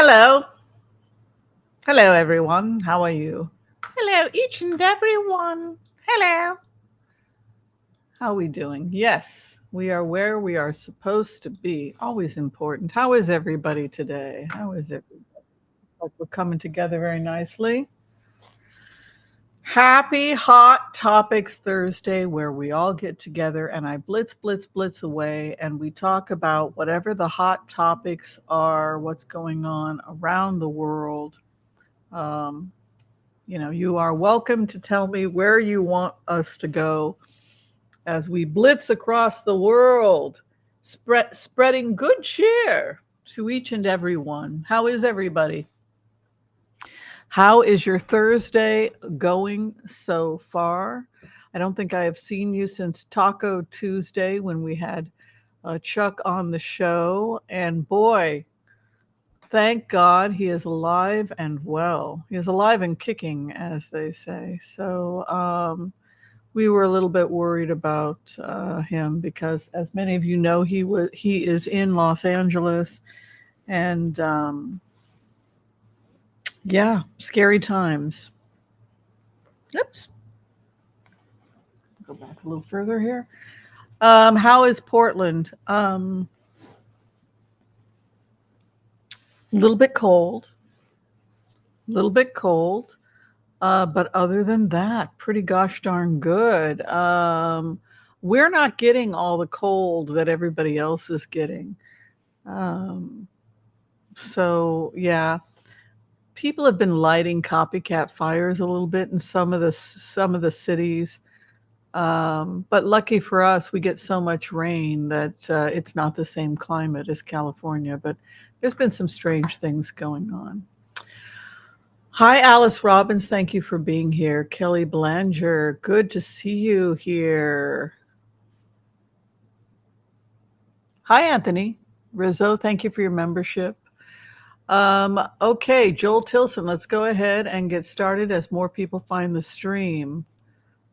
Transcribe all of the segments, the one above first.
Hello. Hello, everyone. How are you? Hello, each and every one. Hello. How are we doing? Yes, we are where we are supposed to be. Always important. How is everybody today? How is it? Hope we're coming together very nicely. Happy Hot Topics Thursday, where we all get together and I blitz away and we talk about whatever the hot topics are, what's going on around the world. Um, you are welcome to tell me where you want us to go as we blitz across the world, spreading good cheer to each and every one. How is everybody? How is your Thursday going so far? I don't think I have seen you since Taco Tuesday when we had Chuck on the show. And boy, thank God he is alive and well. He is alive and kicking, as they say. So we were a little bit worried about him because, as many of you know, he is in Los Angeles, and yeah, scary times. Oops. Go back a little further here. How is Portland? A little bit cold. A little bit cold. But other than that, pretty gosh darn good. We're not getting all the cold that everybody else is getting. Um, so yeah, people have been lighting copycat fires a little bit in some of the cities. But lucky for us, we get so much rain that it's not the same climate as California. But there's been some strange things going on. Hi, Alice Robbins. Thank you for being here. Kelly Belanger, good to see you here. Hi, Anthony Rizzo. Thank you for your membership. Okay, Joel Tilson, let's go ahead and get started as more people find the stream.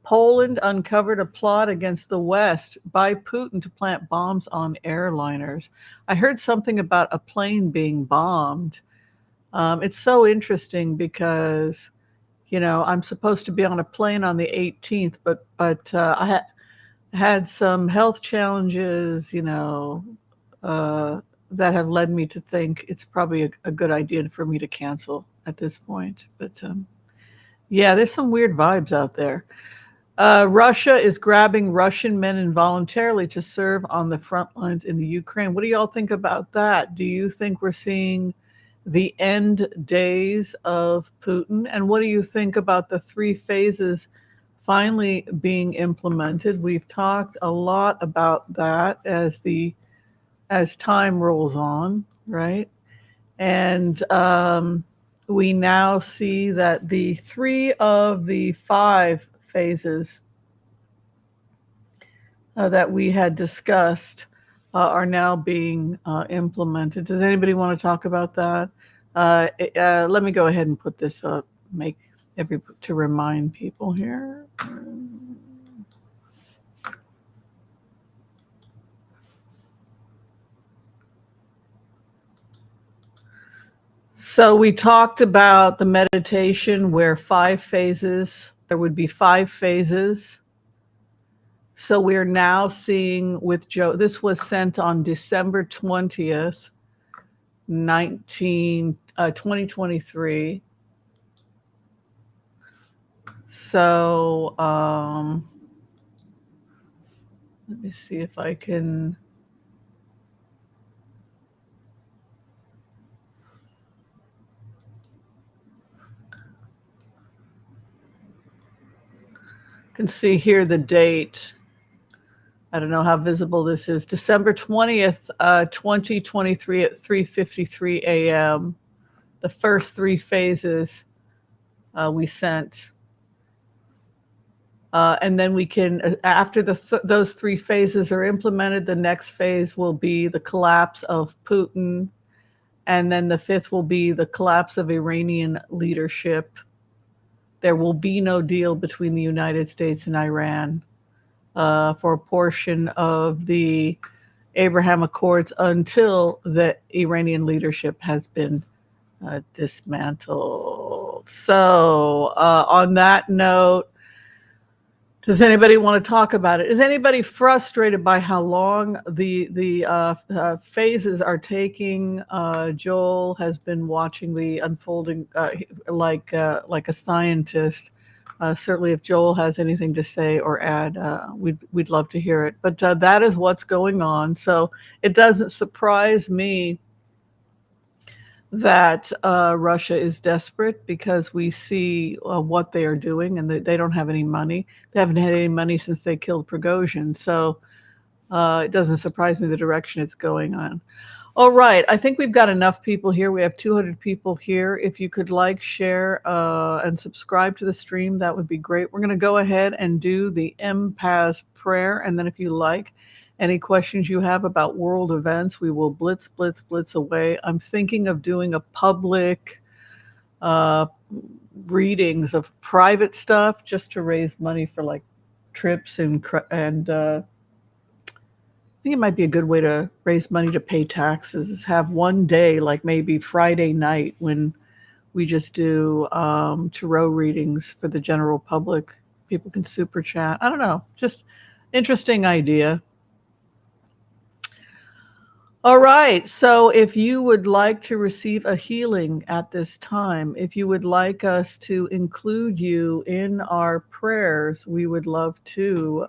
Poland uncovered a plot against the West by Putin to plant bombs on airliners. I heard something about a plane being bombed. It's so interesting because, I'm supposed to be on a plane on the 18th, but I had some health challenges, that have led me to think it's probably a good idea for me to cancel at this point. But yeah, there's some weird vibes out there. Russia is grabbing Russian men involuntarily to serve on the front lines in the Ukraine. What do y'all think about that? Do you think we're seeing the end days of Putin? And what do you think about the three phases finally being implemented? We've talked a lot about that as time rolls on, right? And we now see that the three of the five phases that we had discussed are now being implemented. Does anybody want to talk about that? Let me go ahead and put this up, to remind people here. So we talked about the meditation where there would be five phases. So we're now seeing with Joe, this was sent on December 20th, 2023. So let me see if I can. Can see here the date. I don't know how visible this is. December 20th, 2023 at 3:53 a.m. The first three phases we sent. And then we can, after those three phases are implemented, the next phase will be the collapse of Putin. And then the fifth will be the collapse of Iranian leadership. There will be no deal between the United States and Iran for a portion of the Abraham Accords until the Iranian leadership has been dismantled. So, on that note, does anybody want to talk about it? Is anybody frustrated by how long the phases are taking? Joel has been watching the unfolding like a scientist. Certainly, if Joel has anything to say or add, we'd love to hear it. But that is what's going on. So it doesn't surprise me that Russia is desperate, because we see what they are doing, and they don't have any money. They haven't had any money since they killed Prigozhin. So it doesn't surprise me the direction it's going on. All right, I think we've got enough people here. We have 200 people here. If you could like, share, and subscribe to the stream, that would be great. We're going to go ahead and do the empath prayer, and then if you like, any questions you have about world events, we will blitz away. I'm thinking of doing a public readings of private stuff, just to raise money for like trips and I think it might be a good way to raise money to pay taxes, is have one day, like maybe Friday night, when we just do tarot readings for the general public. People can super chat. I don't know, just interesting idea. All right, so if you would like to receive a healing at this time, if you would like us to include you in our prayers, we would love to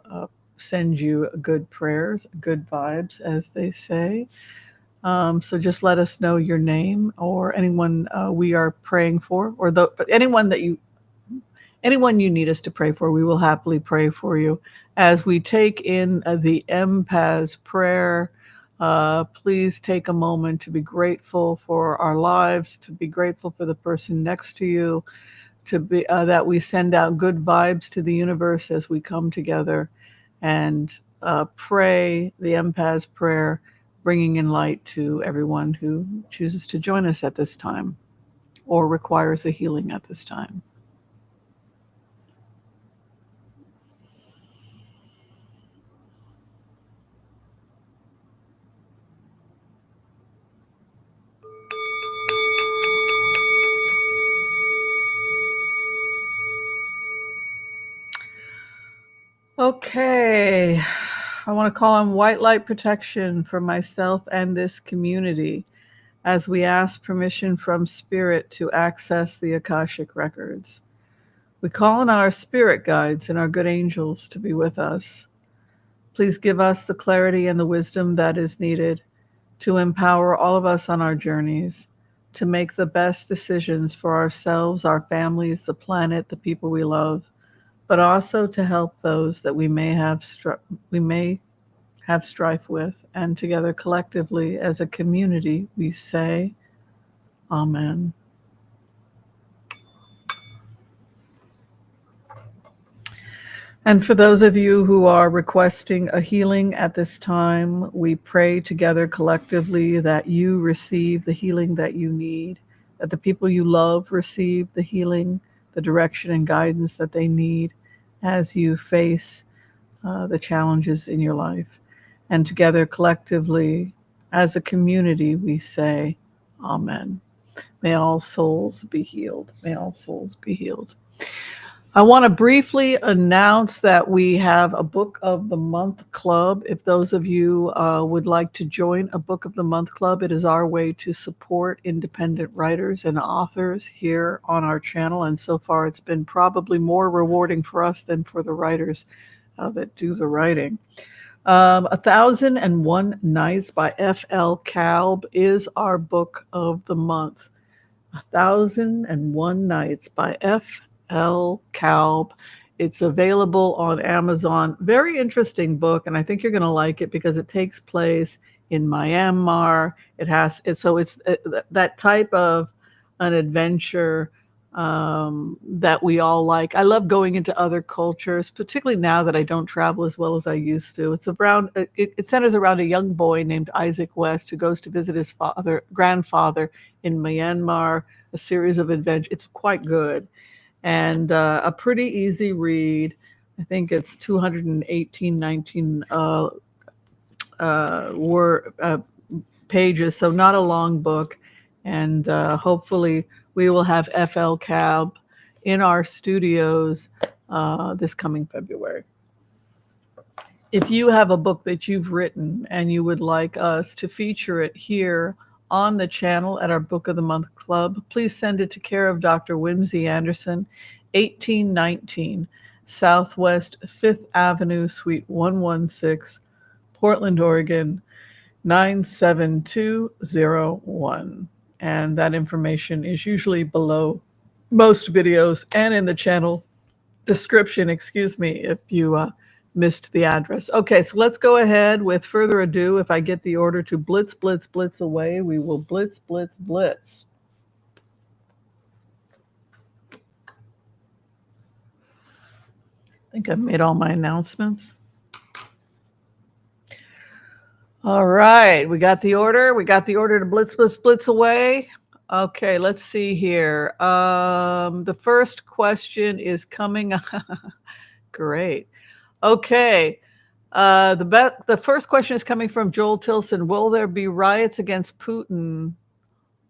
send you good prayers, good vibes, as they say. So just let us know your name, or anyone we are praying for, or anyone you need us to pray for. We will happily pray for you. As we take in the empath's prayer, please take a moment to be grateful for our lives, to be grateful for the person next to you, to be that we send out good vibes to the universe as we come together and pray the empath's prayer, bringing in light to everyone who chooses to join us at this time or requires a healing at this time. Okay, I want to call on white light protection for myself and this community as we ask permission from Spirit to access the Akashic records. We call on our spirit guides and our good angels to be with us. Please give us the clarity and the wisdom that is needed to empower all of us on our journeys, to make the best decisions for ourselves, our families, the planet, the people we love, but also to help those that we may have strife with. And together collectively as a community, we say, Amen. And for those of you who are requesting a healing at this time, we pray together collectively that you receive the healing that you need, that the people you love receive the healing, the direction and guidance that they need as you face the challenges in your life. And together collectively as a community, we say, Amen. May all souls be healed. May all souls be healed. I want to briefly announce that we have a Book of the Month Club. If those of you would like to join a Book of the Month Club, it is our way to support independent writers and authors here on our channel. And so far, it's been probably more rewarding for us than for the writers that do the writing. 1001 Nights by F.L. Kalb is our Book of the Month. 1001 Nights by F.L. Kalb. It's available on Amazon. Very interesting book, and I think you're going to like it because it takes place in Myanmar. It's that type of an adventure that we all like. I love going into other cultures, particularly now that I don't travel as well as I used to. It centers around a young boy named Isaac West who goes to visit his grandfather in Myanmar, a series of adventures. It's quite good and a pretty easy read. I think it's 219 pages, so not a long book. And hopefully we will have FL Cab in our studios this coming February. If you have a book that you've written and you would like us to feature it here on the channel at our Book of the Month Club, please send it to care of Dr. Whimsy Anderson, 1819 Southwest 5th Avenue, Suite 116, Portland, Oregon, 97201. And that information is usually below most videos and in the channel description, excuse me, if you missed the address. Okay, so let's go ahead with further ado. If I get the order to blitz, blitz, blitz away, we will blitz, blitz, blitz. I think I've made all my announcements. All right, we got the order. We got the order to blitz, blitz, blitz away. Okay, let's see here. The first question is coming. Great. Okay. The first question is coming from Joel Tilson. Will there be riots against Putin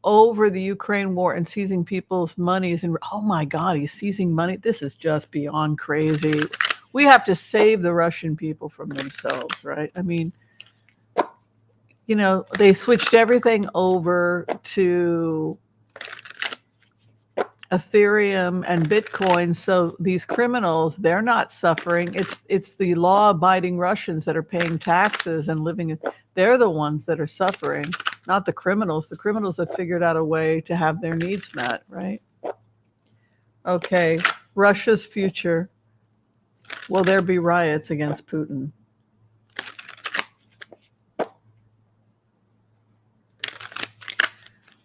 over the Ukraine war and seizing people's monies? And oh my God, he's seizing money. This is just beyond crazy. We have to save the Russian people from themselves, right? I mean, you know, they switched everything over to Ethereum and Bitcoin. So these criminals, they're not suffering. It's the law-abiding Russians that are paying taxes and living. They're the ones that are suffering, not the criminals. The criminals have figured out a way to have their needs met, right? Okay, Russia's future. Will there be riots against Putin?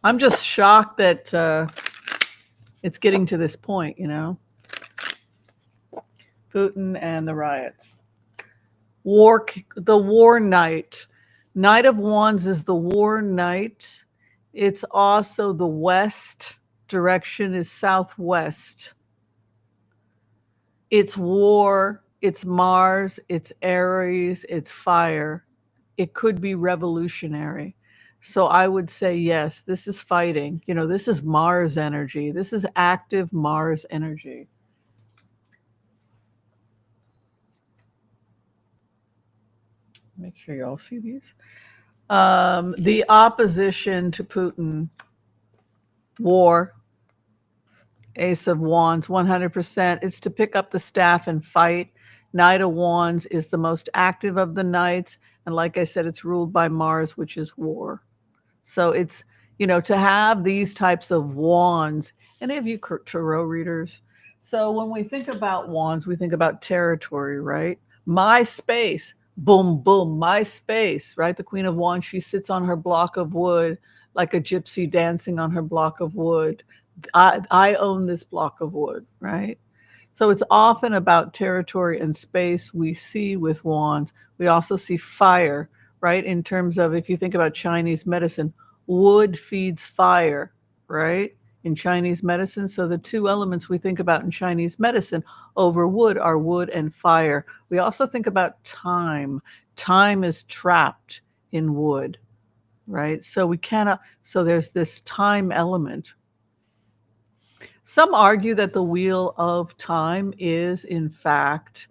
I'm just shocked that it's getting to this point, you know. Putin and the riots. The war knight. Knight of Wands is the war knight. It's also the west. Direction is southwest. It's war. It's Mars. It's Aries. It's fire. It could be revolutionary. So I would say, yes, this is fighting. You know, this is Mars energy. This is active Mars energy. Make sure you all see these. The opposition to Putin, war, Ace of Wands, 100%. It's to pick up the staff and fight. Knight of Wands is the most active of the knights. And like I said, it's ruled by Mars, which is war. So it's, you know, to have these types of wands. Any of you tarot readers? So when we think about wands, we think about territory, right? My space, boom, boom, my space, right? The Queen of Wands, she sits on her block of wood like a gypsy dancing on her block of wood. I own this block of wood, right? So it's often about territory and space we see with wands. We also see fire, right? In terms of, if you think about Chinese medicine, wood feeds fire, right? In Chinese medicine. So the two elements we think about in Chinese medicine over wood are wood and fire. We also think about time. Time is trapped in wood, right? So we cannot, so there's this time element. Some argue that the wheel of time is in fact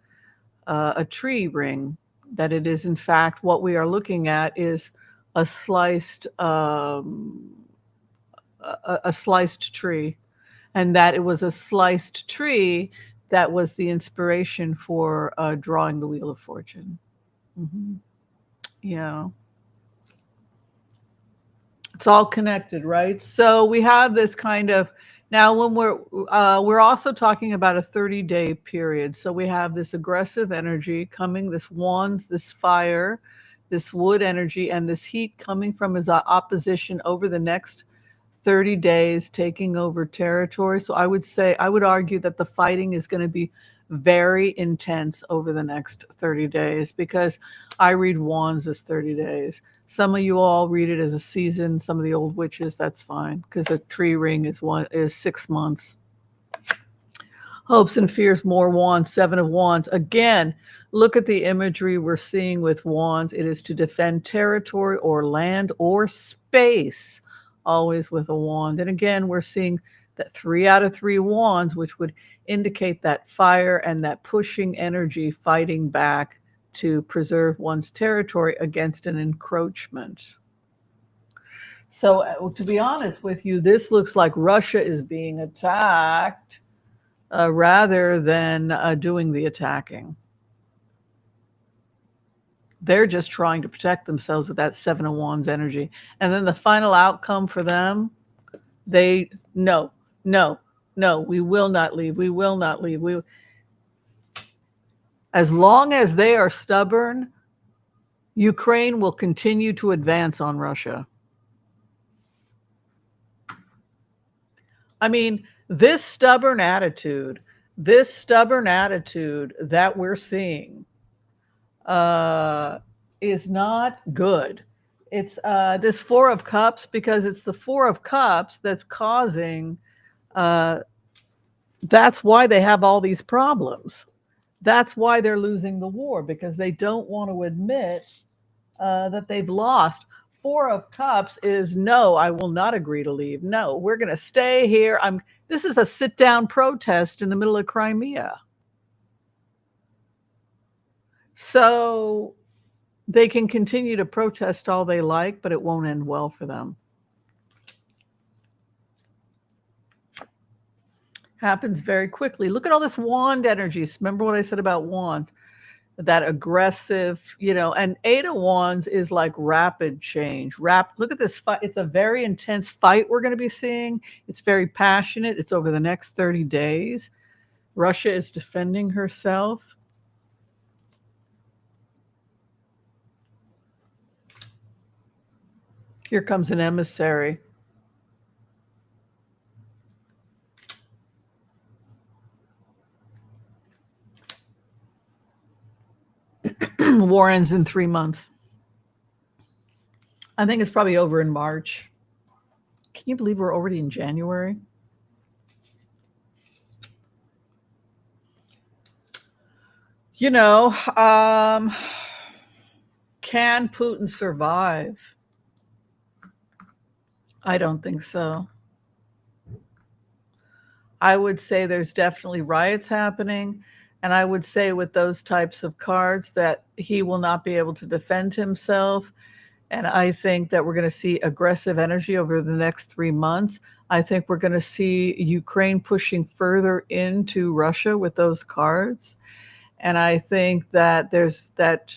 a tree ring, that it is in fact what we are looking at is a sliced tree, and that it was a sliced tree that was the inspiration for drawing the Wheel of Fortune. Mm-hmm. Yeah. It's all connected, right? So we have this kind of, now when we're also talking about a 30-day period. So we have this aggressive energy coming, this wands, this fire, this wood energy, and this heat coming from his opposition over the next 30 days, taking over territory. So I would argue that the fighting is going to be very intense over the next 30 days, because I read wands as 30 days. Some of you all read it as a season. Some of the old witches, that's fine, because a tree ring is 6 months. Hopes and fears, more wands, 7 of wands. Again, look at the imagery we're seeing with wands. It is to defend territory or land or space always with a wand. And again, we're seeing that 3 out of 3 wands, which would indicate that fire and that pushing energy fighting back to preserve one's territory against an encroachment. So to be honest with you, this looks like Russia is being attacked rather than doing the attacking. They're just trying to protect themselves with that 7 of Wands energy. And then the final outcome for them, no, we will not leave. We will not leave. As long as they are stubborn, Ukraine will continue to advance on Russia. I mean, this stubborn attitude that we're seeing is not good. It's this 4 of Cups, because it's the 4 of Cups that's causing, that's why they have all these problems. That's why they're losing the war, because they don't want to admit that they've lost. 4 of Cups is no, I will not agree to leave. No, we're going to stay here. This is a sit-down protest in the middle of Crimea. So they can continue to protest all they like, but it won't end well for them. Happens very quickly. Look at all this wand energy. Remember what I said about wands? That aggressive, and 8 of Wands is like rapid change. Look at this fight. It's a very intense fight we're going to be seeing. It's very passionate. It's over the next 30 days. Russia is defending herself. Here comes an emissary. War ends in 3 months. I think it's probably over in March. Can you believe we're already in January? Can Putin survive? I don't think so. I would say there's definitely riots happening. And I would say with those types of cards that he will not be able to defend himself. And I think that we're going to see aggressive energy over the next 3 months. I think we're going to see Ukraine pushing further into Russia with those cards. And I think that there's that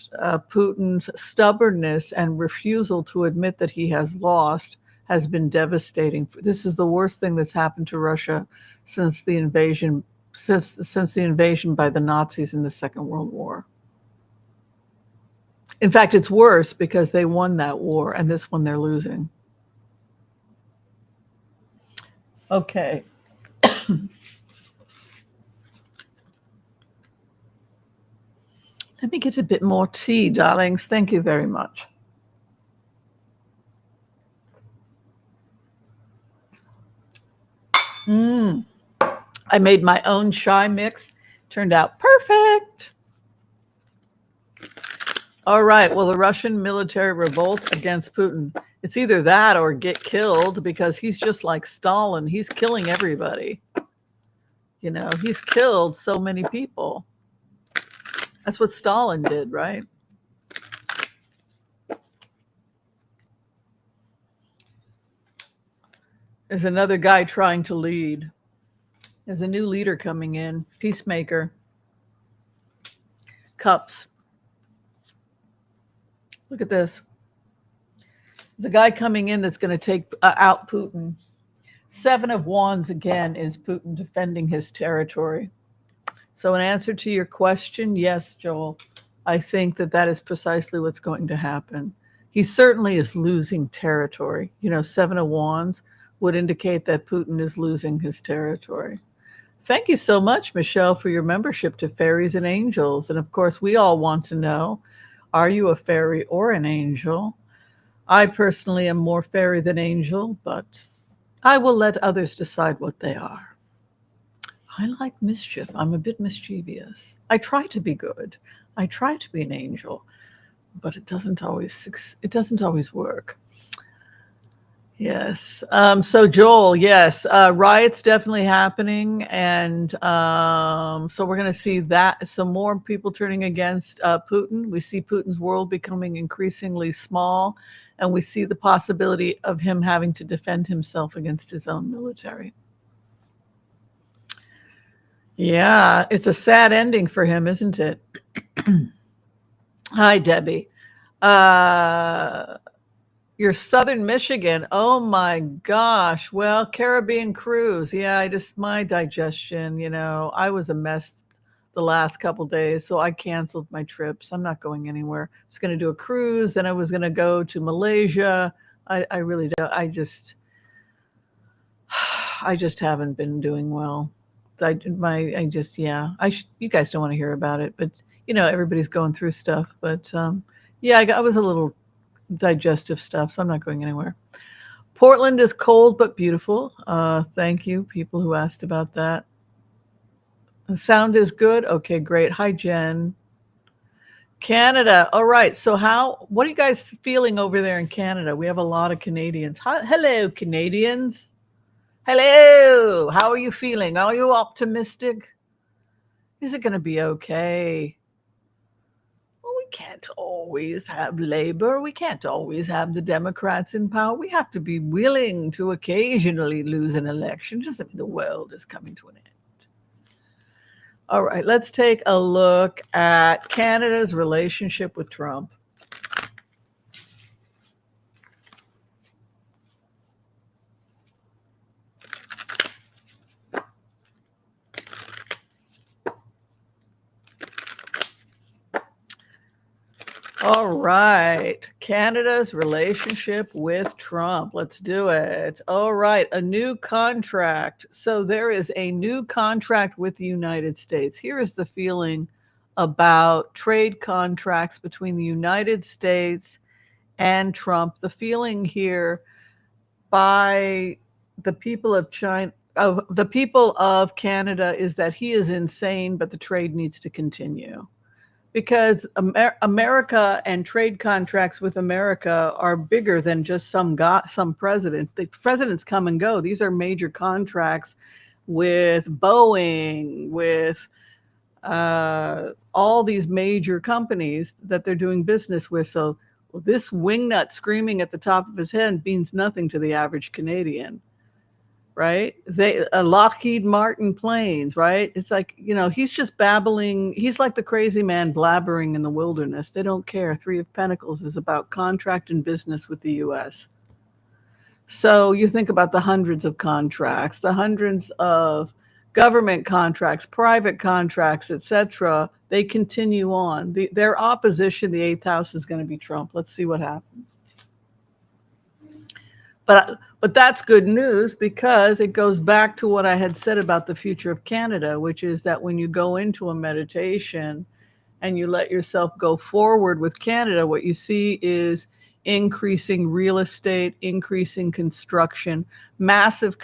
Putin's stubbornness and refusal to admit that he has lost has been devastating. This is the worst thing that's happened to Russia since the invasion by the Nazis in the Second World War. In fact, it's worse because they won that war, and this one they're losing. Okay. Let me get a bit more tea, darlings. Thank you very much. I made my own chai mix. Turned out perfect. All right. Well, the Russian military revolt against Putin. It's either that or get killed, because he's just like Stalin. He's killing everybody. He's killed so many people. That's what Stalin did, right? There's another guy trying to lead. There's a new leader coming in, peacemaker. Cups. Look at this. There's a guy coming in that's going to take out Putin. 7 of Wands, again, is Putin defending his territory. So in answer to your question, yes, Joel, I think that is precisely what's going to happen. He certainly is losing territory. 7 of Wands would indicate that Putin is losing his territory. Thank you so much, Michelle, for your membership to Fairies and Angels. And of course, we all want to know, are you a fairy or an angel? I personally am more fairy than angel, but I will let others decide what they are. I like mischief. I'm a bit mischievous. I try to be good. I try to be an angel, but it doesn't always work. Yes. So Joel, yes, riots definitely happening, and so we're going to see that some more people turning against Putin. We see Putin's world becoming increasingly small, and we see the possibility of him having to defend himself against his own military. Yeah, it's a sad ending for him, isn't it? Hi, Debbie. Uh, You're Southern Michigan. Oh my gosh. Well, Caribbean cruise. Yeah, my digestion, I was a mess the last couple days, so I canceled my trips. I'm not going anywhere. I was going to do a cruise, and I was going to go to Malaysia. I really don't. I just haven't been doing well. You guys don't want to hear about it, but everybody's going through stuff. But yeah, I was a little digestive stuff, so I'm not going anywhere. Portland is cold but beautiful. Thank you, people who asked about that. The sound is good. Okay, great. Hi, Jen. Canada. All right. So what are you guys feeling over there in Canada? We have a lot of Canadians. Hello, Canadians. Hello. How are you feeling? Are you optimistic? Is it going to be okay? Well, we can't always have Labor. We can't always have the Democrats in power. We have to be willing to occasionally lose an election. It doesn't mean the world is coming to an end. All right, let's take a look at Canada's relationship with Trump. All right, Canada's relationship with Trump. Let's do it. All right, a new contract. So there is a new contract with the United States. Here is the feeling about trade contracts between the United States and Trump. The feeling here by the people of Canada is that he is insane, but the trade needs to continue. Because America and trade contracts with America are bigger than just some president. The presidents come and go. These are major contracts with Boeing, with all these major companies that they're doing business with. So this wingnut screaming at the top of his head means nothing to the average Canadian. Right? Lockheed Martin planes, right? It's like, he's just babbling. He's like the crazy man blabbering in the wilderness. They don't care. Three of Pentacles is about contract and business with the U.S. So you think about the hundreds of contracts, the hundreds of government contracts, private contracts, etc. They continue on. Their opposition, the eighth house, is going to be Trump. Let's see what happens. But that's good news, because it goes back to what I had said about the future of Canada, which is that when you go into a meditation and you let yourself go forward with Canada, what you see is increasing real estate, increasing construction, massive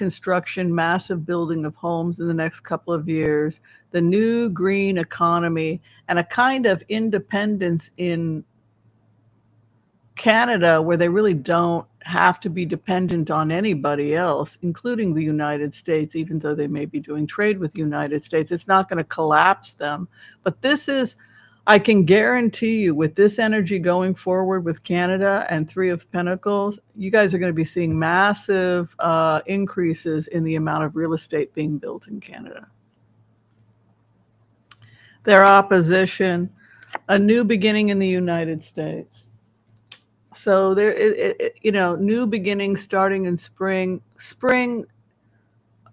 building of homes in the next couple of years, the new green economy, and a kind of independence in Canada where they really don't have to be dependent on anybody else, including the United States, even though they may be doing trade with the United States. It's not going to collapse them. But I can guarantee you, with this energy going forward with Canada and Three of Pentacles, you guys are going to be seeing massive increases in the amount of real estate being built in Canada. Their opposition, a new beginning in the United States. So new beginnings starting in spring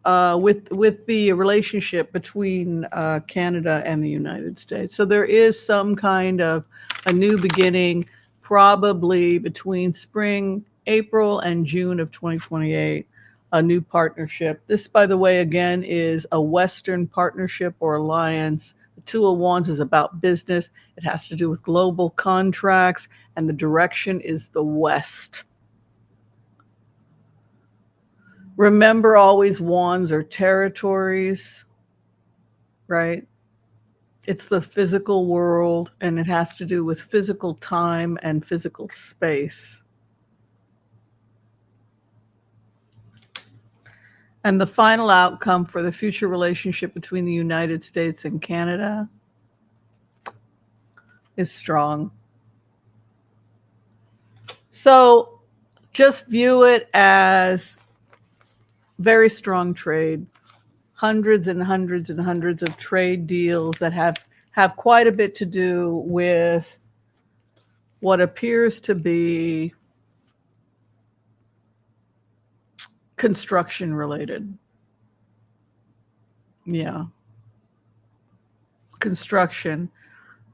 with the relationship between Canada and the United States. So there is some kind of a new beginning, probably between spring, April, and June of 2028, a new partnership. This, by the way, again, is a Western partnership or alliance. The Two of Wands is about business. It has to do with global contracts, and the direction is the West. Remember, always wands are territories, right? It's the physical world, and it has to do with physical time and physical space. And the final outcome for the future relationship between the United States and Canada is strong. So just view it as very strong trade, hundreds and hundreds and hundreds of trade deals that have quite a bit to do with what appears to be construction related. Yeah. Construction.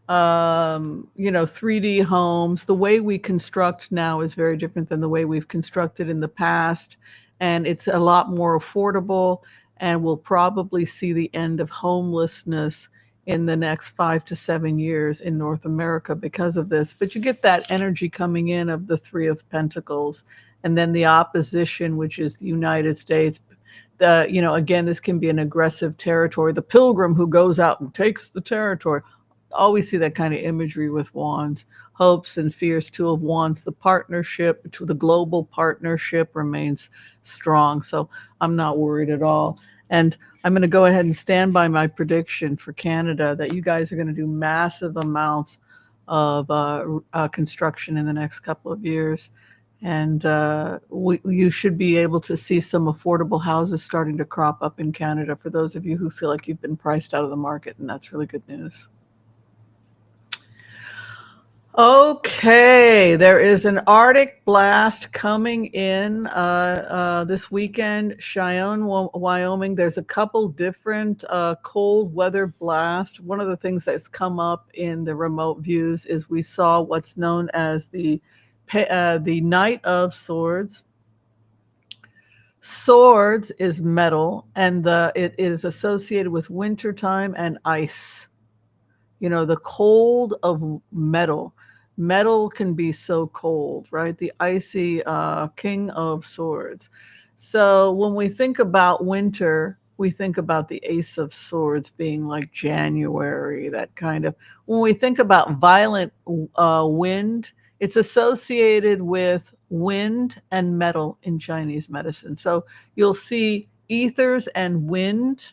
3D homes. The way we construct now is very different than the way we've constructed in the past. And it's a lot more affordable. And we'll probably see the end of homelessness in the next 5 to 7 years in North America because of this. But you get that energy coming in of the Three of Pentacles. And then the opposition, which is the United States. Again, this can be an aggressive territory. The pilgrim who goes out and takes the territory. Always see that kind of imagery with wands, hopes and fears. Two of Wands, the partnership, the global partnership remains strong. So I'm not worried at all. And I'm going to go ahead and stand by my prediction for Canada that you guys are going to do massive amounts of construction in the next couple of years. And you should be able to see some affordable houses starting to crop up in Canada for those of you who feel like you've been priced out of the market. And that's really good news. Okay, there is an Arctic blast coming in this weekend. Cheyenne, Wyoming. There's a couple different cold weather blasts. One of the things that's come up in the remote views is we saw what's known as the Knight of Swords. Swords is metal, and it is associated with wintertime and ice. The cold of metal. Metal can be so cold, right? The icy King of Swords. So when we think about winter, we think about the Ace of Swords being like January, that kind of. When we think about violent wind, it's associated with wind and metal in Chinese medicine. So you'll see ethers and wind.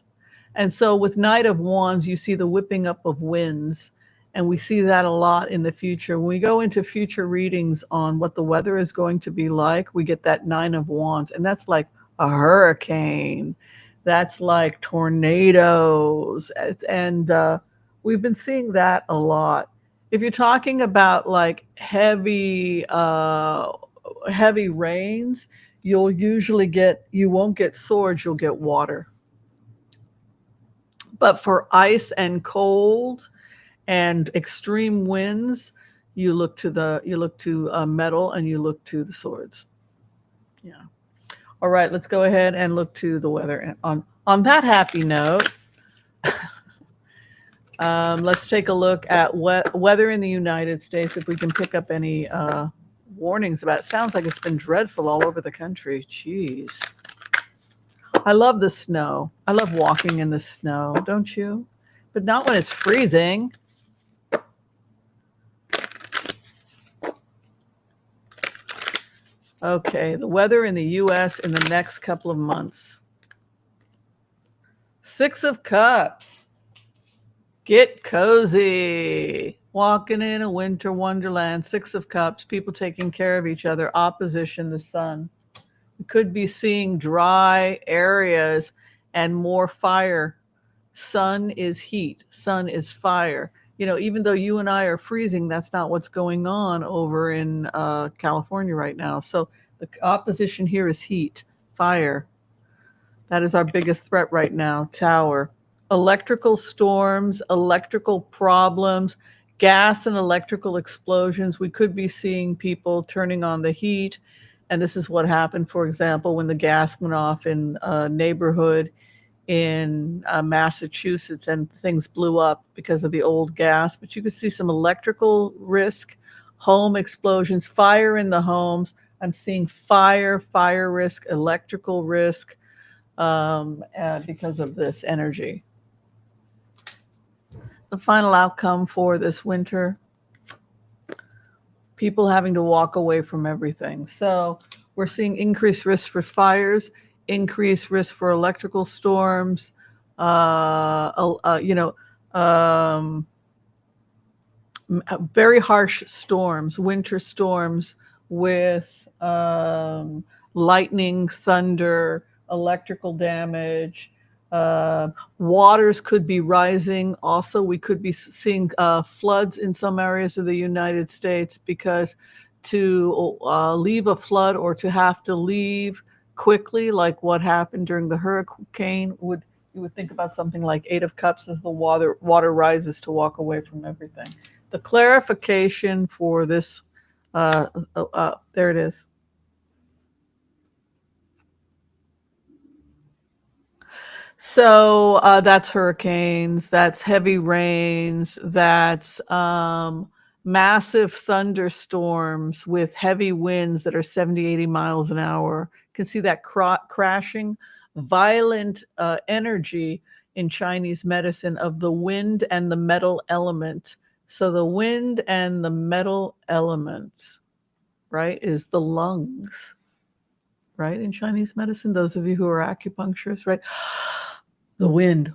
And so with Knight of Wands, you see the whipping up of winds. And we see that a lot in the future. When we go into future readings on what the weather is going to be like, we get that Nine of Wands. And that's like a hurricane. That's like tornadoes. And we've been seeing that a lot. If you're talking about like heavy rains, you won't get swords, you'll get water. But for ice and cold and extreme winds, you look to metal and you look to the swords. Yeah. All right, let's go ahead and look to the weather. And on that happy note, let's take a look at weather in the United States. If we can pick up any warnings about it. Sounds like it's been dreadful all over the country. Jeez. I love the snow. I love walking in the snow, don't you? But not when it's freezing. Okay, the weather in the U.S. in the next couple of months. Six of Cups. Get cozy. Walking in a winter wonderland. Six of Cups. People taking care of each other. Opposition, the sun. We could be seeing dry areas and more fire. Sun is heat. Sun is fire. Even though you and I are freezing, that's not what's going on over in California right now. So the opposition here is heat, fire. That is our biggest threat right now. Tower. Electrical storms, electrical problems, gas and electrical explosions. We could be seeing people turning on the heat. And this is what happened, for example, when the gas went off in a neighborhood in Massachusetts and things blew up because of the old gas. But you could see some electrical risk, home explosions, fire in the homes. I'm seeing fire risk, electrical risk because of this energy. The final outcome for this winter, people having to walk away from everything. So we're seeing increased risk for fires, increased risk for electrical storms, you know, um, very harsh storms, winter storms with lightning, thunder, electrical damage. Waters could be rising. Also, we could be seeing floods in some areas of the United States, because to leave a flood or to have to leave quickly, like what happened during the hurricane, you would think about something like Eight of Cups as the water rises to walk away from everything. The clarification for this, there it is. So that's hurricanes, that's heavy rains, that's massive thunderstorms with heavy winds that are 70, 80 miles an hour. You can see that crashing, violent energy in Chinese medicine of the wind and the metal element. So the wind and the metal element, right, is the lungs, right, in Chinese medicine. Those of you who are acupuncturists, right? The wind,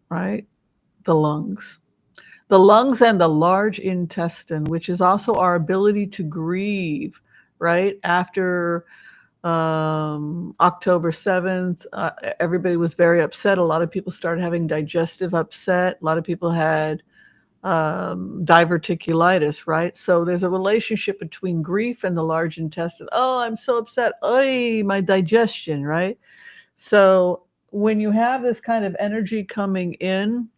right? The lungs. The lungs and the large intestine, which is also our ability to grieve, right? After October 7th, everybody was very upset. A lot of people started having digestive upset. A lot of people had diverticulitis, right? So there's a relationship between grief and the large intestine. Oh, I'm so upset. Oy, my digestion, right? So when you have this kind of energy coming in,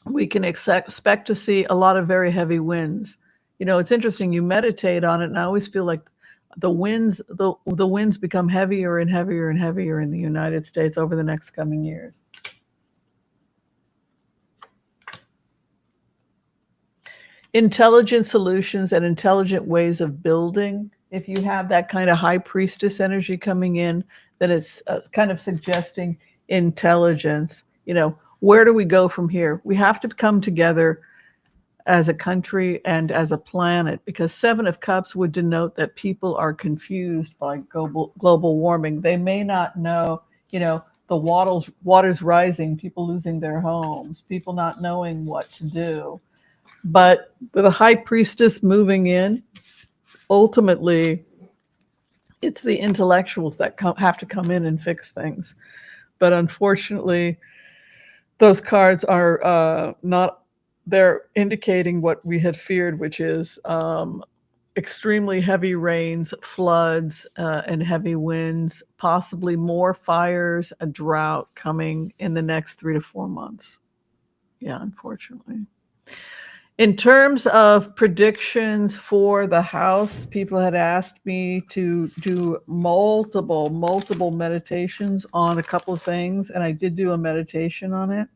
we can expect to see a lot of very heavy winds. You know, it's interesting. You meditate on it, and I always feel like the winds become heavier and heavier and heavier in the United States over the next coming years. Intelligent solutions and intelligent ways of building. If you have that kind of high priestess energy coming in, then it's kind of suggesting intelligence. You know, where do we go from here? We have to come together as a country and as a planet, because Seven of Cups would denote that people are confused by global warming. They may not know, you know, the water's rising, people losing their homes, people not knowing what to do. But with a high priestess moving in, ultimately, it's the intellectuals that have to come in and fix things. But unfortunately, those cards are not, they're indicating what we had feared, which is extremely heavy rains, floods, and heavy winds, possibly more fires, a drought coming in the next 3 to 4 months. Yeah, unfortunately. In terms of predictions for the house, people had asked me to do multiple meditations on a couple of things, and I did do a meditation on it.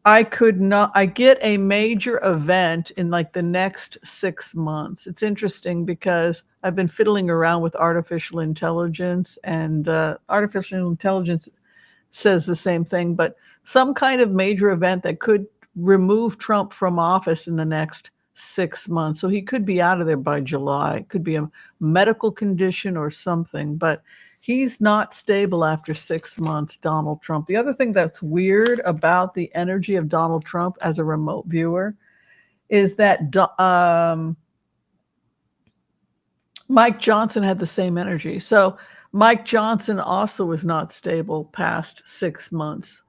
I get a major event in like the next 6 months. It's interesting because I've been fiddling around with artificial intelligence, and artificial intelligence says the same thing, but some kind of major event that could remove Trump from office in the next 6 months. So he could be out of there by July. It could be a medical condition or something, but he's not stable after 6 months, Donald Trump. The other thing that's weird about the energy of Donald Trump as a remote viewer is that Mike Johnson had the same energy. So Mike Johnson also was not stable past 6 months.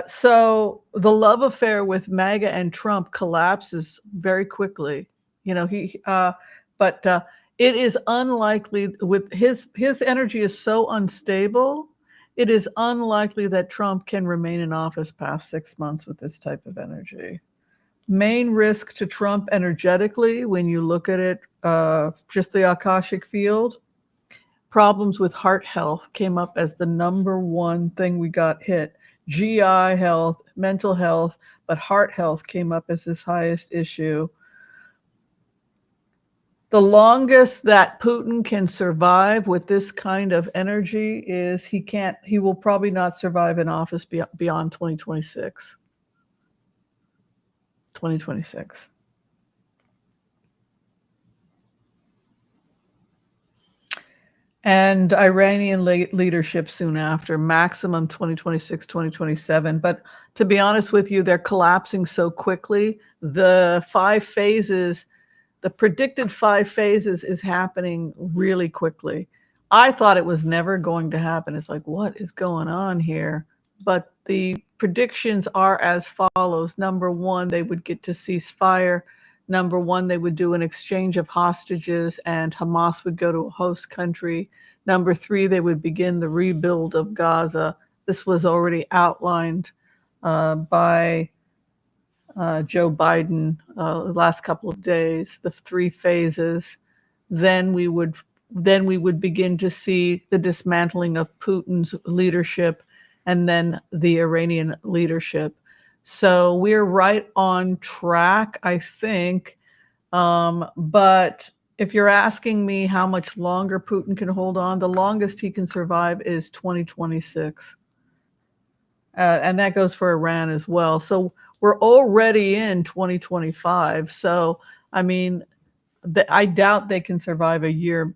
So the love affair with MAGA and Trump collapses very quickly. You know, but it is unlikely, with his energy is so unstable. It is unlikely that Trump can remain in office past 6 months with this type of energy. Main risk to Trump energetically, when you look at it, just the Akashic field, problems with heart health came up as the number one thing we got hit. GI health, mental health, but heart health came up as his highest issue. The longest that Putin can survive with this kind of energy is he will probably not survive in office beyond 2026. 2026. and Iranian leadership soon after, maximum 2026, 2027. But to be honest with you, they're collapsing so quickly. The 5 phases, the predicted 5 phases is happening really quickly. I thought it was never going to happen. It's like, what is going on here? But the predictions are as follows. Number 1, they would get to ceasefire. Number 1, they would do an exchange of hostages and Hamas would go to a host country. Number 3, they would begin the rebuild of Gaza. This was already outlined by Joe Biden the last couple of days, the 3 phases. Then we would begin to see the dismantling of Putin's leadership and then the Iranian leadership. So we're right on track, I think. But if you're asking me how much longer Putin can hold on, the longest he can survive is 2026. And that goes for Iran as well. So we're already in 2025. So, I mean, I doubt they can survive a year,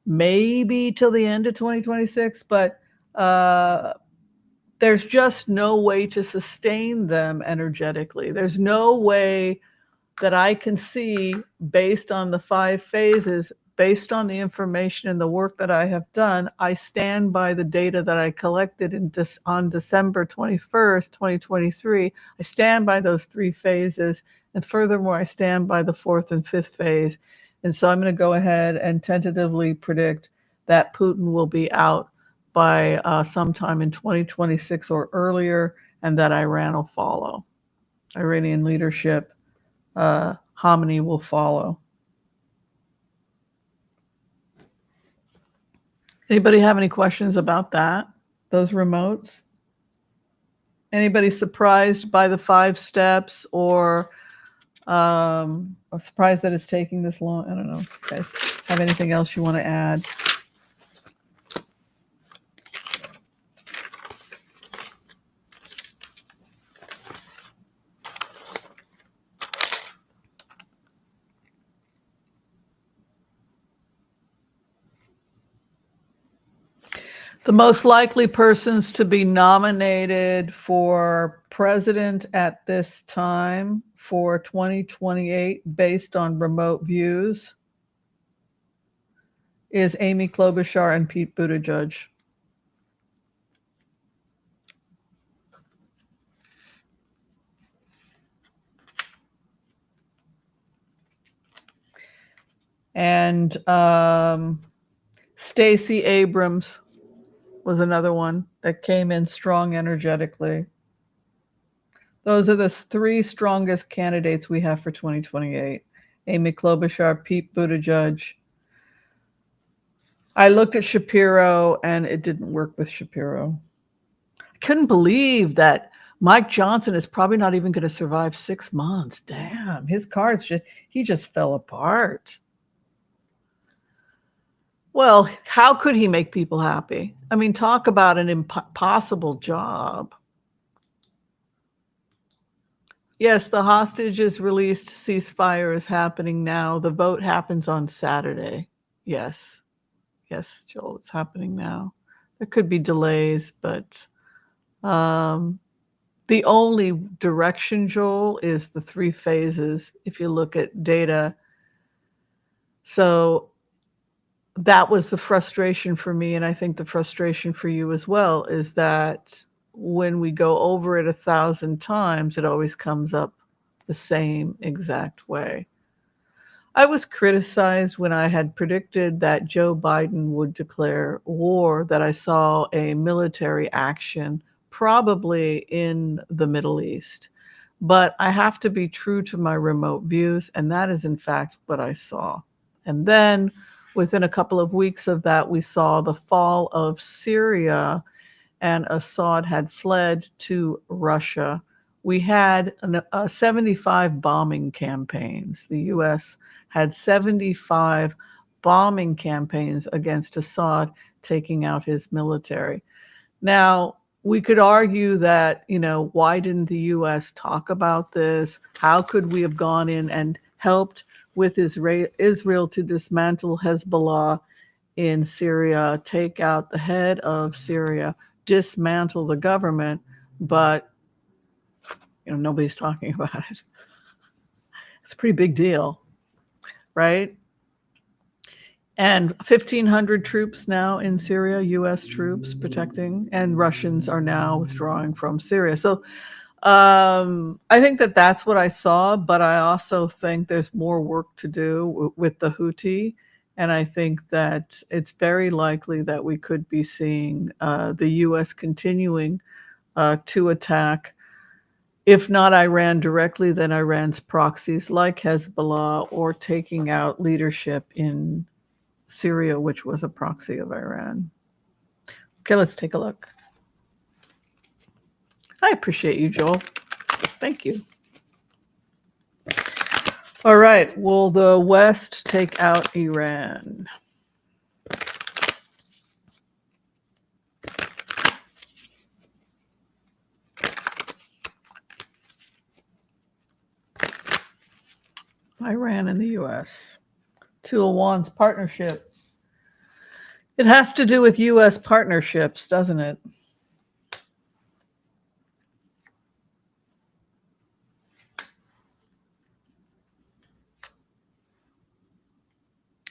maybe till the end of 2026, but there's just no way to sustain them energetically. There's no way that I can see, based on the 5 phases, based on the information and the work that I have done. I stand by the data that I collected on December 21st, 2023. I stand by those 3 phases. And furthermore, I stand by the 4th and 5th phase. And so I'm going to go ahead and tentatively predict that Putin will be out by sometime in 2026 or earlier, and that Iran will follow. Iranian leadership, Khamenei will follow. Anybody have any questions about that? Those remotes? Anybody surprised by the 5 steps, or surprised that it's taking this long? I don't know. You guys have anything else you want to add? The most likely persons to be nominated for president at this time for 2028, based on remote views, is Amy Klobuchar and Pete Buttigieg. And Stacey Abrams was another one that came in strong energetically. Those are the 3 strongest candidates we have for 2028. Amy Klobuchar, Pete Buttigieg. I looked at Shapiro and it didn't work with Shapiro. I couldn't believe that Mike Johnson is probably not even going to survive 6 months. Damn, his cards, he just fell apart. Well, how could he make people happy? I mean, talk about an impossible job. Yes, the hostages released ceasefire is happening now. The vote happens on Saturday. Yes, Joel, it's happening now. There could be delays, but the only direction, Joel, is the 3 phases if you look at data. So that was the frustration for me, and I think the frustration for you as well, is that when we go over it 1,000 times, it always comes up the same exact way. I was criticized when I had predicted that Joe Biden would declare war, that I saw a military action, probably in the Middle East. But I have to be true to my remote views, and that is in fact what I saw. And then within a couple of weeks of that, we saw the fall of Syria, and Assad had fled to Russia. We had 75 bombing campaigns. The U.S. had 75 bombing campaigns against Assad, taking out his military. Now, we could argue that, why didn't the U.S. talk about this? How could we have gone in and helped with Israel to dismantle Hezbollah in Syria, take out the head of Syria, dismantle the government, but nobody's talking about it. It's a pretty big deal, right? And 1,500 troops now in Syria, U.S. troops protecting, and Russians are now withdrawing from Syria. So I think that that's what I saw, but I also think there's more work to do with the Houthi. And I think that it's very likely that we could be seeing the U.S. continuing to attack, if not Iran directly, then Iran's proxies like Hezbollah, or taking out leadership in Syria, which was a proxy of Iran. Okay, let's take a look. I appreciate you, Joel. Thank you. All right, will the West take out Iran? Iran and the U.S. Two of Wands partnership. It has to do with U.S. partnerships, doesn't it?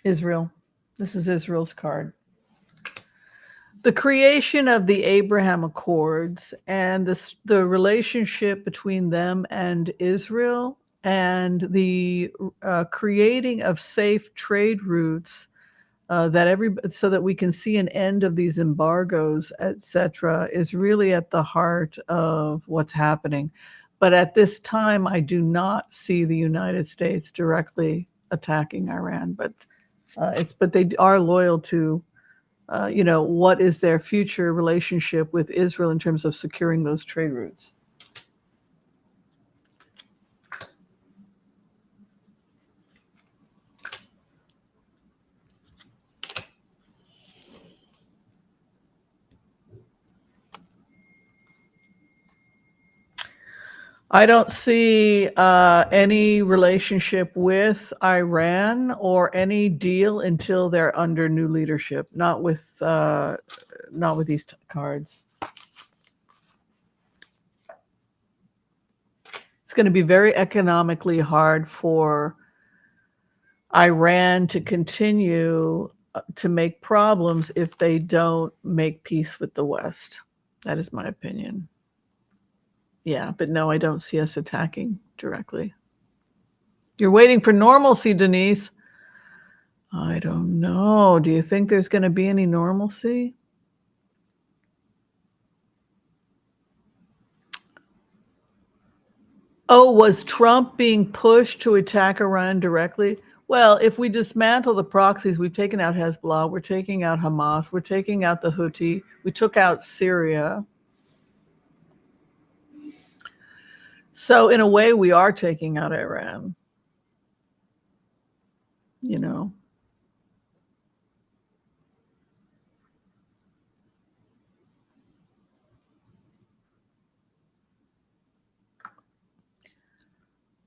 Israel. This is Israel's card. The creation of the Abraham Accords and the relationship between them and Israel, and the creating of safe trade routes so that we can see an end of these embargoes, etc., is really at the heart of what's happening. But at this time, I do not see the United States directly attacking Iran, but they are loyal to, what is their future relationship with Israel in terms of securing those trade routes. I don't see any relationship with Iran or any deal until they're under new leadership. Not with these cards. It's going to be very economically hard for Iran to continue to make problems if they don't make peace with the West. That is my opinion. Yeah, but no, I don't see us attacking directly. You're waiting for normalcy, Denise. I don't know. Do you think there's going to be any normalcy? Oh, was Trump being pushed to attack Iran directly? Well, if we dismantle the proxies, we've taken out Hezbollah, we're taking out Hamas, we're taking out the Houthi, we took out Syria. So in a way, we are taking out Iran.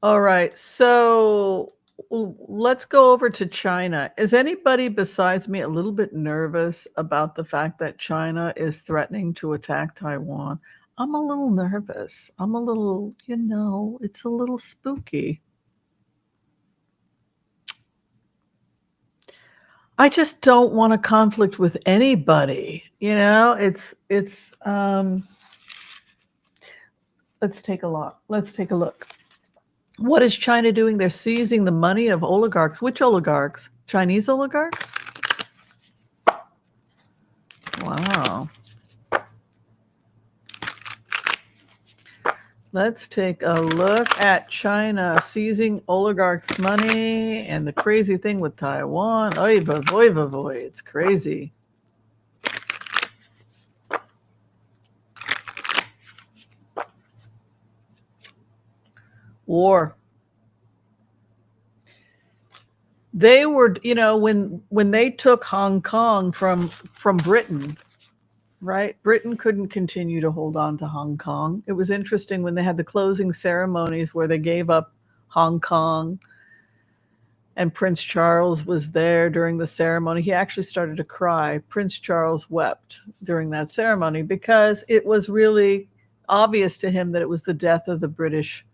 All right, so let's go over to China. Is anybody besides me a little bit nervous about the fact that China is threatening to attack Taiwan? I'm a little nervous. I'm a little, it's a little spooky. I just don't want a conflict with anybody. Let's take a look. What is China doing? They're seizing the money of oligarchs. Which oligarchs? Chinese oligarchs? Wow. Let's take a look at China seizing oligarchs' money and the crazy thing with Taiwan. Oy vavoy vavoy, it's crazy. War. They were, when they took Hong Kong from Britain, right? Britain couldn't continue to hold on to Hong Kong. It was interesting when they had the closing ceremonies where they gave up Hong Kong and Prince Charles was there during the ceremony. He actually started to cry. Prince Charles wept during that ceremony because it was really obvious to him that it was the death of the British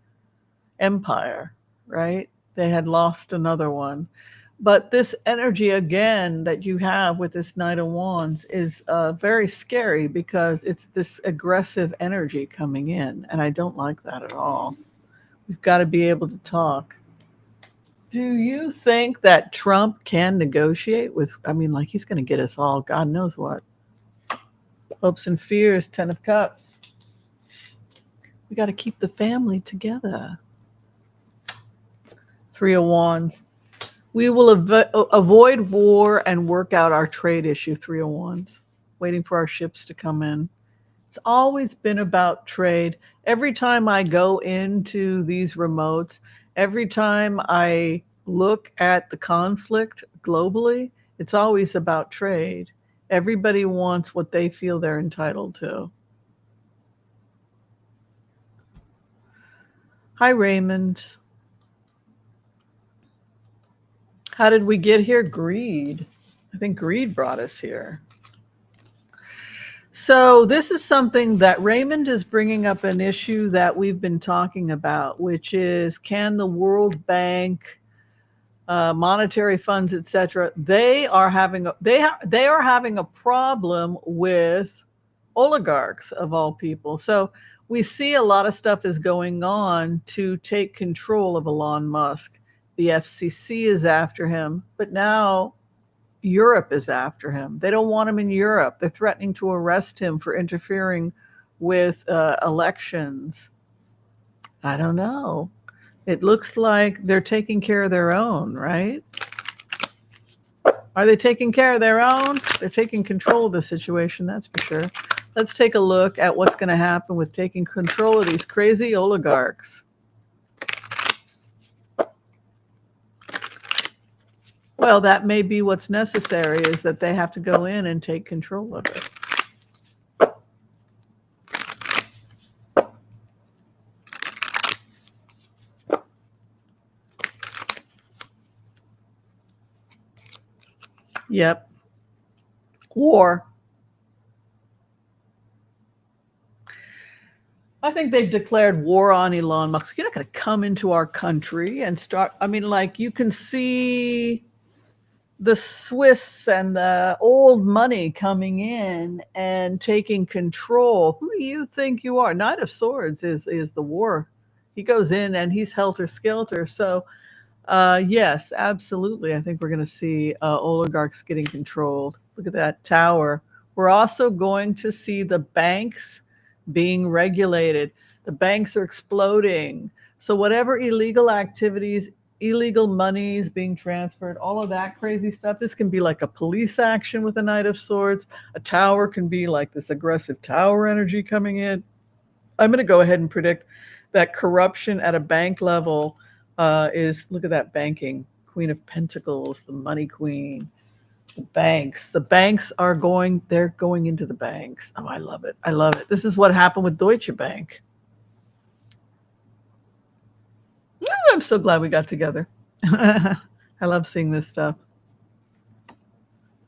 Empire, right? They had lost another one. But this energy again that you have with this Knight of Wands is very scary because it's this aggressive energy coming in, and I don't like that at all. We've got to be able to talk. Do you think that Trump can negotiate with, I mean, like he's going to get us all, God knows what. Hopes and fears, 10 of Cups. We got to keep the family together. 3 of Wands. We will avoid war and work out our trade issue, 3 of Wands. Waiting for our ships to come in. It's always been about trade. Every time I go into these remotes, every time I look at the conflict globally, it's always about trade. Everybody wants what they feel they're entitled to. Hi, Raymond. How did we get here? Greed. I think greed brought us here. So this is something that Raymond is bringing up, an issue that we've been talking about, which is, can the World Bank, monetary funds, etc., they are having a problem with oligarchs of all people. So we see a lot of stuff is going on to take control of Elon Musk. The FCC is after him, but now Europe is after him. They don't want him in Europe. They're threatening to arrest him for interfering with elections. I don't know. It looks like they're taking care of their own, right? Are they taking care of their own? They're taking control of the situation, that's for sure. Let's take a look at what's going to happen with taking control of these crazy oligarchs. Well, that may be what's necessary, is that they have to go in and take control of it. Yep. War. I think they've declared war on Elon Musk. You're not going to come into our country and start, I mean, like, you can see the Swiss and the old money coming in and taking control. Who do you think you are? Knight of Swords is the war. He goes in and he's helter-skelter. So, yes, absolutely. I think we're going to see oligarchs getting controlled. Look at that tower. We're also going to see the banks being regulated. The banks are exploding. So whatever illegal activities, illegal money is being transferred, all of that crazy stuff. This can be like a police action with a Knight of Swords. A tower can be like this aggressive tower energy coming in. I'm going to go ahead and predict that corruption at a bank level is, look at that banking. Queen of Pentacles, the money queen. The banks are going, they're going into the banks. Oh, I love it. I love it. This is what happened with Deutsche Bank. I'm so glad we got together. I love seeing this stuff.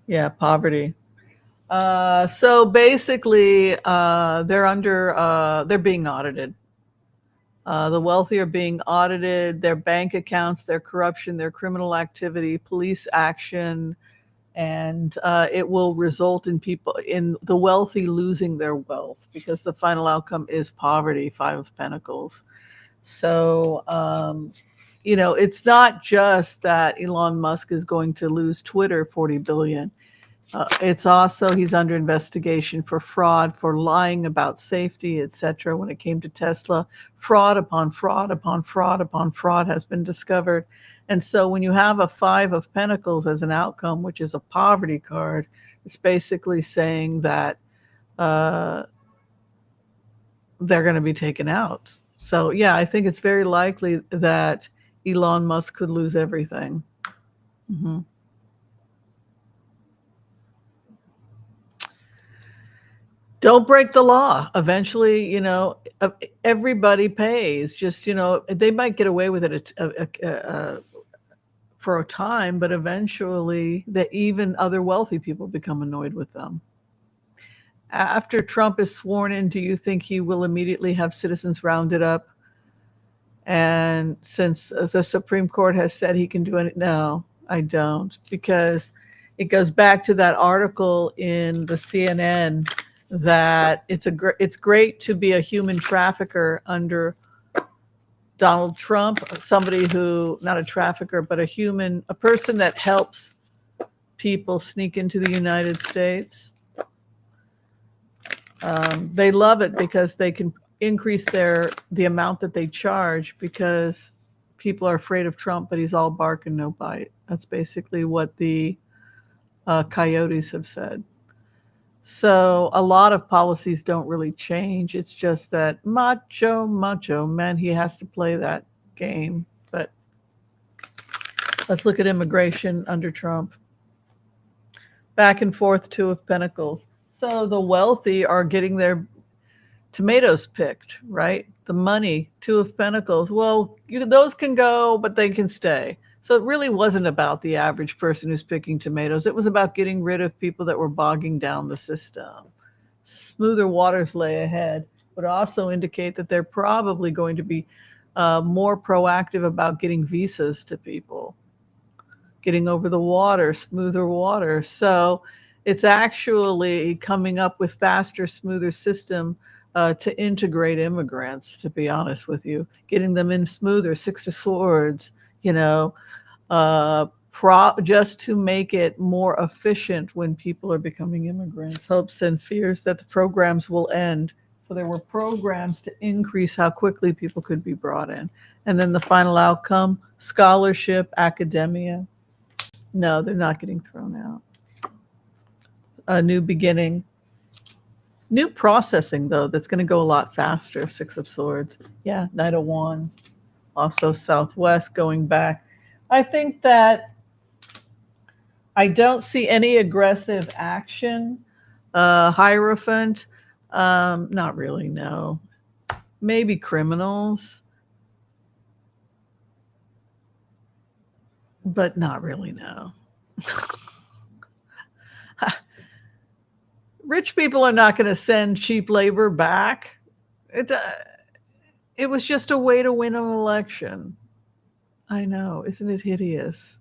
Yeah, poverty. So basically, they're being audited. The wealthy are being audited, their bank accounts, their corruption, their criminal activity, police action, and it will result in the wealthy losing their wealth, because the final outcome is poverty, 5 of Pentacles. So, it's not just that Elon Musk is going to lose Twitter, 40 billion. It's also, he's under investigation for fraud, for lying about safety, etc. When it came to Tesla, fraud upon fraud upon fraud upon fraud has been discovered. And so when you have a 5 of Pentacles as an outcome, which is a poverty card, it's basically saying that they're going to be taken out. So, yeah, I think it's very likely that Elon Musk could lose everything. Mm-hmm. Don't break the law. Eventually, everybody pays. Just, they might get away with it for a time, but eventually that even other wealthy people become annoyed with them. After Trump is sworn in, do you think he will immediately have citizens rounded up? And since the Supreme Court has said he can do it, no, I don't, because it goes back to that article in the CNN that it's great to be a human trafficker under Donald Trump, somebody who, not a trafficker, but a person that helps people sneak into the United States. They love it because they can increase the amount that they charge because people are afraid of Trump, but he's all bark and no bite. That's basically what the coyotes have said. So a lot of policies don't really change. It's just that macho man, he has to play that game. But let's look at immigration under Trump. Back and forth, Two of Pentacles. So the wealthy are getting their tomatoes picked, right? The money, Two of Pentacles. Well, those can go, but they can stay. So it really wasn't about the average person who's picking tomatoes. It was about getting rid of people that were bogging down the system. Smoother waters lay ahead would also indicate that they're probably going to be more proactive about getting visas to people, getting over the water, smoother water. So it's actually coming up with faster, smoother system to integrate immigrants, to be honest with you, getting them in smoother, Six of Swords, just to make it more efficient when people are becoming immigrants. Hopes and fears that the programs will end. So there were programs to increase how quickly people could be brought in. And then the final outcome, scholarship, academia. No, they're not getting thrown out. A new beginning. New processing, though, that's going to go a lot faster. Six of Swords. Yeah, Knight of Wands. Also Southwest going back. I think that I don't see any aggressive action. Hierophant. Not really, no. Maybe criminals. But not really, no. Rich people are not going to send cheap labor back. It was just a way to win an election. I know, isn't it hideous?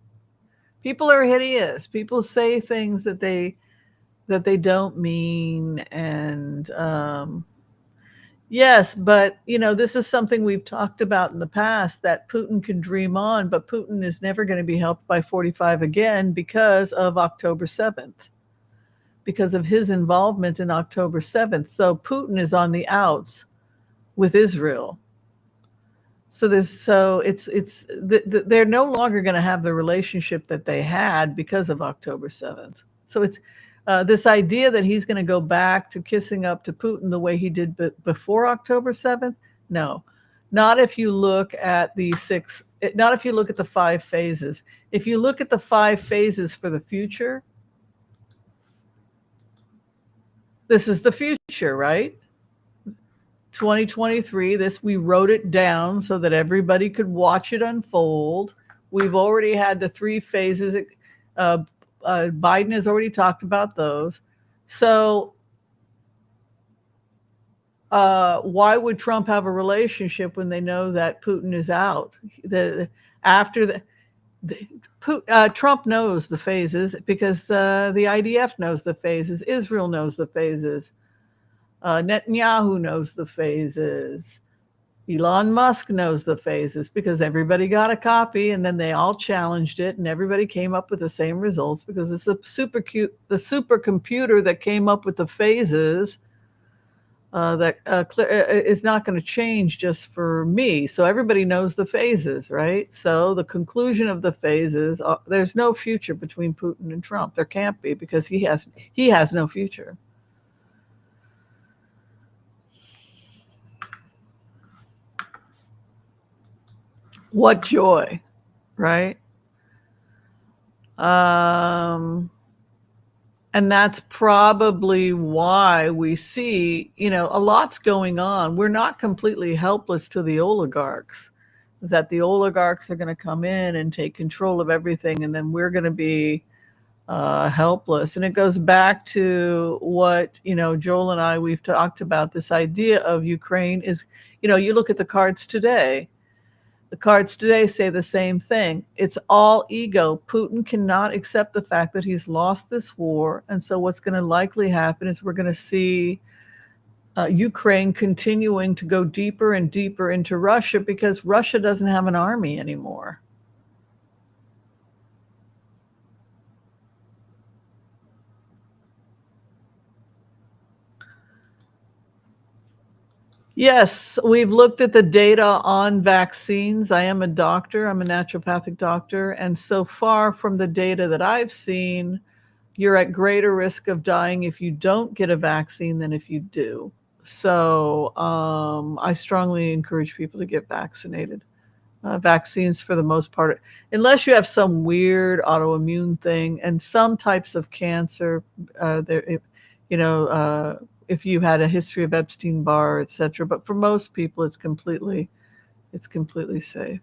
People are hideous. People say things that they don't mean, and yes, but this is something we've talked about in the past, that Putin can dream on, but Putin is never going to be helped by 45 again because of October 7th. Because of his involvement in October 7th. So Putin is on the outs with Israel. So they're no longer going to have the relationship that they had because of October 7th. So it's this idea that he's going to go back to kissing up to Putin the way he did before October 7th. No, not if you look at not if you look at the 5 phases. If you look at the 5 phases for the future, this is the future, right? 2023, we wrote it down so that everybody could watch it unfold. We've already had the 3 phases. Biden has already talked about those. So why would Trump have a relationship when they know that Putin is out? Trump knows the phases because the IDF knows the phases. Israel knows the phases. Netanyahu knows the phases. Elon Musk knows the phases because everybody got a copy and then they all challenged it and everybody came up with the same results because it's the supercomputer that came up with the phases is not going to change just for me. So everybody knows the phases, right? So the conclusion of the phases, there's no future between Putin and Trump. There can't be because he has no future. What joy, right? And that's probably why we see, a lot's going on. We're not completely helpless to the oligarchs. that the oligarchs are going to come in and take control of everything, and then we're going to be helpless. And it goes back to what, Joel and I, we've talked about this idea of Ukraine is, you look at the cards today. The cards today say the same thing. It's all ego. Putin cannot accept the fact that he's lost this war. And so what's going to likely happen is we're going to see Ukraine continuing to go deeper and deeper into Russia because Russia doesn't have an army anymore. Yes, we've looked at the data on vaccines. I am a doctor, I'm a naturopathic doctor. And so far from the data that I've seen, you're at greater risk of dying if you don't get a vaccine than if you do. So I strongly encourage people to get vaccinated. Vaccines, for the most part, unless you have some weird autoimmune thing, and some types of cancer, if you had a history of Epstein-Barr, etc. But for most people, it's completely safe.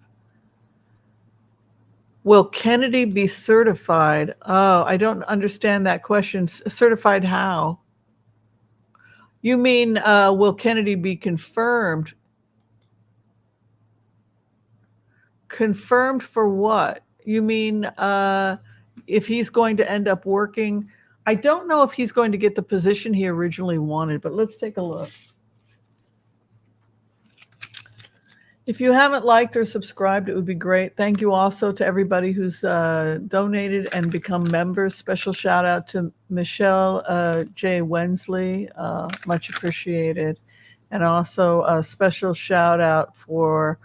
Will Kennedy be certified? Oh, I don't understand that question. Certified how? You mean, will Kennedy be confirmed? Confirmed for what? You mean if he's going to end up working? I don't know if he's going to get the position he originally wanted, but let's take a look. If you haven't liked or subscribed, it would be great. Thank you also to everybody who's donated and become members. Special shout out to Michelle J. Wensley, much appreciated. And also a special shout out for,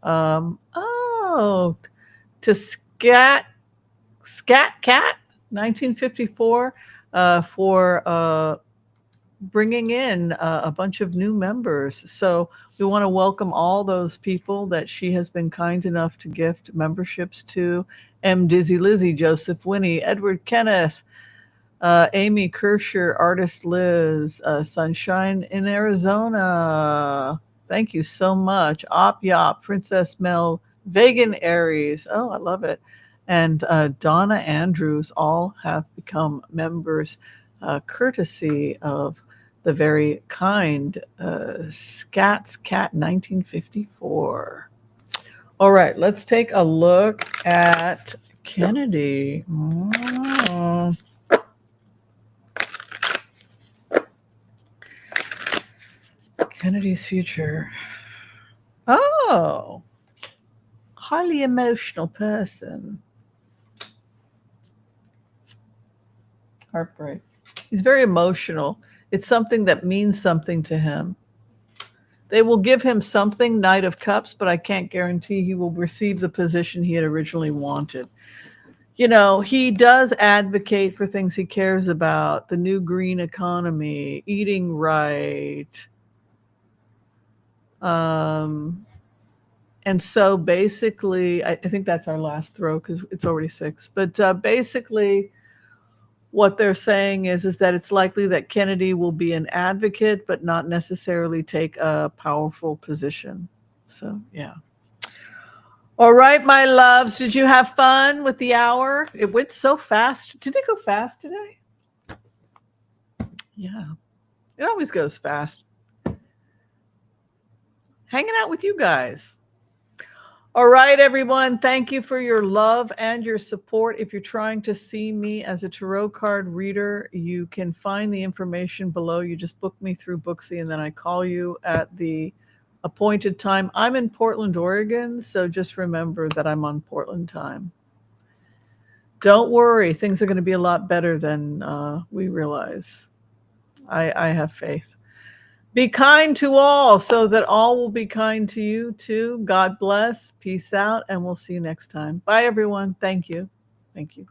to Scat Cat 1954 for bringing in a bunch of new members. So we want to welcome all those people that she has been kind enough to gift memberships to. M. Dizzy Lizzie, Joseph Winnie, Edward Kenneth, Amy Kirscher, Artist Liz, Sunshine in Arizona. Thank you so much. Op Yop, Princess Mel, Vegan Aries. Oh, I love it. And Donna Andrews all have become members courtesy of the very kind Scats Cat 1954. All right, let's take a look at Kennedy. Kennedy's future. Oh, highly emotional person. Heartbreak. He's very emotional. It's something that means something to him. They will give him something, Knight of Cups, but I can't guarantee he will receive the position he had originally wanted. He does advocate for things he cares about, the new green economy, eating right. And so basically, I think that's our last throw because it's already 6. But basically, what they're saying is that it's likely that Kennedy will be an advocate, but not necessarily take a powerful position. So, yeah. All right, my loves. Did you have fun with the hour? It went so fast. Did it go fast today? Yeah. It always goes fast. Hanging out with you guys. All right, everyone. Thank you for your love and your support. If you're trying to see me as a tarot card reader, you can find the information below. You just book me through Booksy, and then I call you at the appointed time. I'm in Portland, Oregon, so just remember that I'm on Portland time. Don't worry. Things are going to be a lot better than we realize. I have faith. Be kind to all so that all will be kind to you too. God bless. Peace out. And we'll see you next time. Bye, everyone. Thank you. Thank you.